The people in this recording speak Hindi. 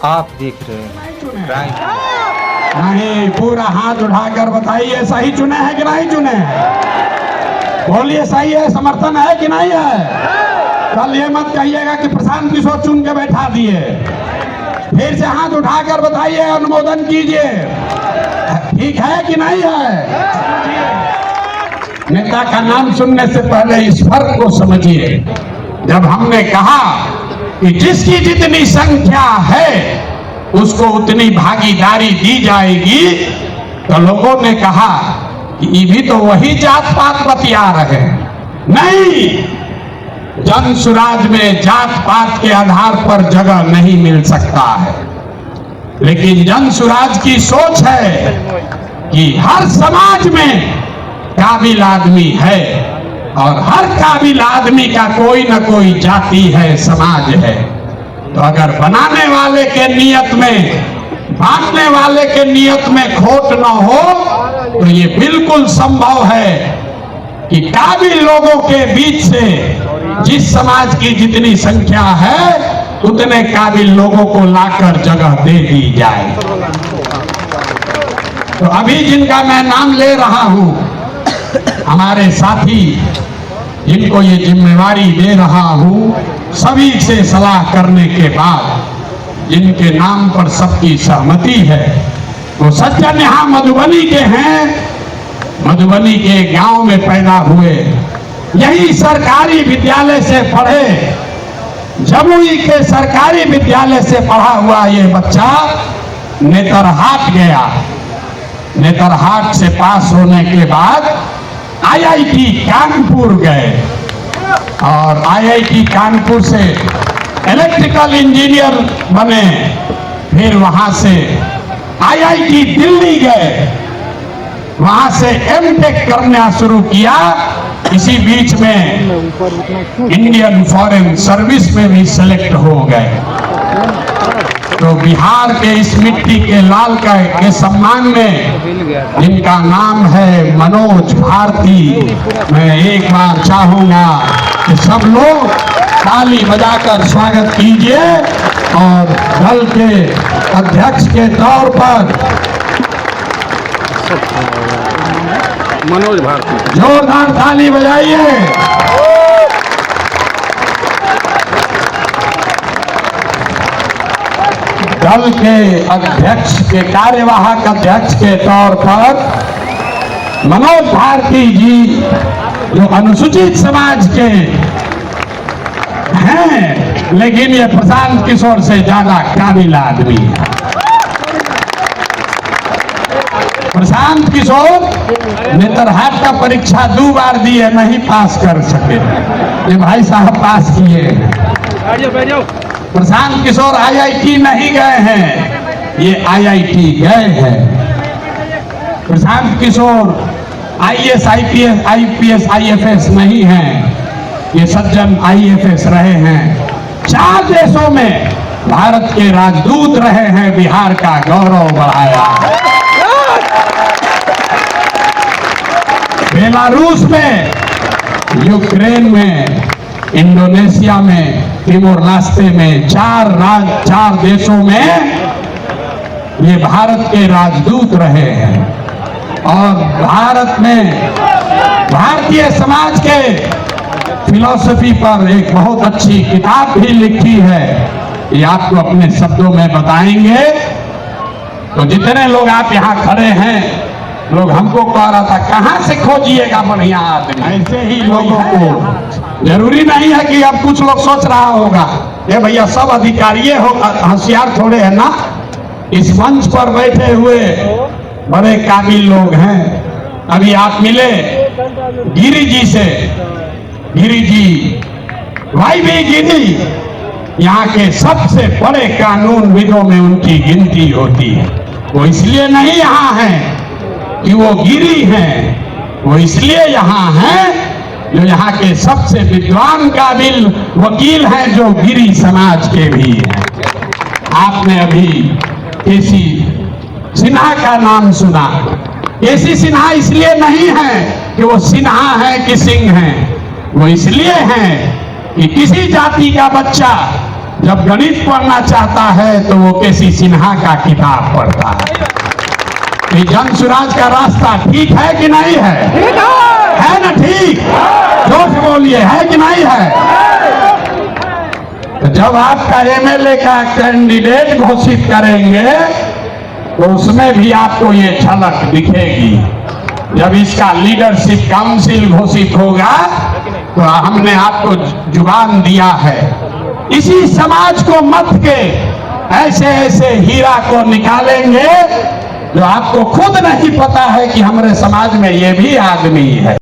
आप देख रहे हैं क्राइम। नहीं, पूरा हाथ उठाकर बताइए सही चुने हैं कि नहीं चुने? बोलिए सही है, समर्थन है कि नहीं है? कल ये मत कहिएगा कि प्रशांत किशोर चुन के बैठा दिए। फिर से हाथ उठाकर बताइए, अनुमोदन कीजिए। ठीक है कि नहीं है? नेता का नाम सुनने से पहले इस फर्क को समझिए। जब हमने कहा कि जिसकी जितनी संख्या है उसको उतनी भागीदारी दी जाएगी, तो लोगों ने कहा कि ये भी तो वही जात पात बतिया रहे। नहीं, जन सुराज में जात पात के आधार पर जगह नहीं मिल सकता है, लेकिन जन सुराज की सोच है कि हर समाज में काबिल आदमी है और हर काबिल आदमी का कोई न कोई जाति है, समाज है। तो अगर बनाने वाले के नियत में, बांटने वाले के नियत में खोट न हो, तो ये बिल्कुल संभव है कि काबिल लोगों के बीच से जिस समाज की जितनी संख्या है उतने काबिल लोगों को लाकर जगह दे दी जाए। तो अभी जिनका मैं नाम ले रहा हूं, हमारे साथी जिनको ये जिम्मेवारी दे रहा हूं, सभी से सलाह करने के बाद जिनके नाम पर सबकी सहमति है, वो सज्जन यहाँ मधुबनी के हैं। मधुबनी के गांव में पैदा हुए, यही सरकारी विद्यालय से पढ़े। जमुई के सरकारी विद्यालय से पढ़ा हुआ ये बच्चा नेतरहाट गया। नेतरहाट से पास होने के बाद आईआईटी कानपुर गए और आईआईटी कानपुर से इलेक्ट्रिकल इंजीनियर बने। फिर वहां से आईआईटी दिल्ली गए, वहां से एमटेक करना शुरू किया। इसी बीच में इंडियन फॉरेन सर्विस में भी सेलेक्ट हो गए। तो बिहार के इस मिट्टी के लाल के सम्मान में जिनका नाम है मनोज भारती, मैं एक बार चाहूंगा कि सब लोग ताली बजाकर स्वागत कीजिए और दल के अध्यक्ष के तौर पर मनोज भारती जोरदार ताली बजाइए। दल के अध्यक्ष के कार्यवाहक अध्यक्ष के तौर पर मनोज भारती जी, जो अनुसूचित समाज के हैं, लेकिन ये प्रशांत किशोर से ज्यादा काबिल आदमी है। प्रशांत किशोर नेतरहाट का परीक्षा 2 बार दिए, नहीं पास कर सके। ये भाई साहब पास किए। प्रशांत किशोर आईआईटी नहीं गए हैं, ये आईआईटी गए हैं। Prashant Kishor IAS, IPS, IPS, IFS नहीं हैं, ये सज्जन आईएफएस रहे हैं। 4 देशों में भारत के राजदूत रहे हैं, बिहार का गौरव बढ़ाया। बेलारूस में, यूक्रेन में, इंडोनेशिया में, तिमोर रास्ते में, 4 देशों में ये भारत के राजदूत रहे हैं। और भारत में भारतीय समाज के फिलॉसफी पर एक बहुत अच्छी किताब भी लिखी है, ये आपको अपने शब्दों में बताएंगे। तो जितने लोग आप यहाँ खड़े हैं, लोग हमको कह रहा था कहाँ से खोजिएगा बढ़िया आदमी। ऐसे ही लोगों को जरूरी नहीं है कि अब कुछ लोग सोच रहा होगा ये भैया सब अधिकारी हो, होशियार थोड़े है ना। इस मंच पर बैठे हुए बड़े काबिल लोग हैं। अभी आप मिले गिरी जी से, गिरी जी, भाई भी गिरी यहाँ के सबसे बड़े कानून विदों में उनकी गिनती होती है। वो इसलिए नहीं यहाँ हैं कि वो गिरी हैं, वो इसलिए यहाँ हैं जो यहाँ के सबसे विद्वान काबिल वकील हैं, जो गिरी समाज के भी हैं। आपने अभी केसी सिन्हा का नाम सुना। केसी सिन्हा इसलिए नहीं है कि वो सिन्हा है कि सिंह हैं, वो इसलिए हैं कि किसी जाति का बच्चा जब गणित पढ़ना चाहता है तो वो केसी सिन्हा का किताब पढ़ता है। कि जन सुराज का रास्ता ठीक है कि नहीं है? है ना ठीक? जोश बोलिए, है कि नहीं है? तो जब आपका एमएलए का कैंडिडेट घोषित करेंगे तो उसमें भी आपको ये झलक दिखेगी। जब इसका लीडरशिप काउंसिल घोषित होगा तो हमने आपको जुबान दिया है, इसी समाज को मत के ऐसे ऐसे हीरा को निकालेंगे जो आपको खुद नहीं पता है कि हमारे समाज में ये भी आदमी है।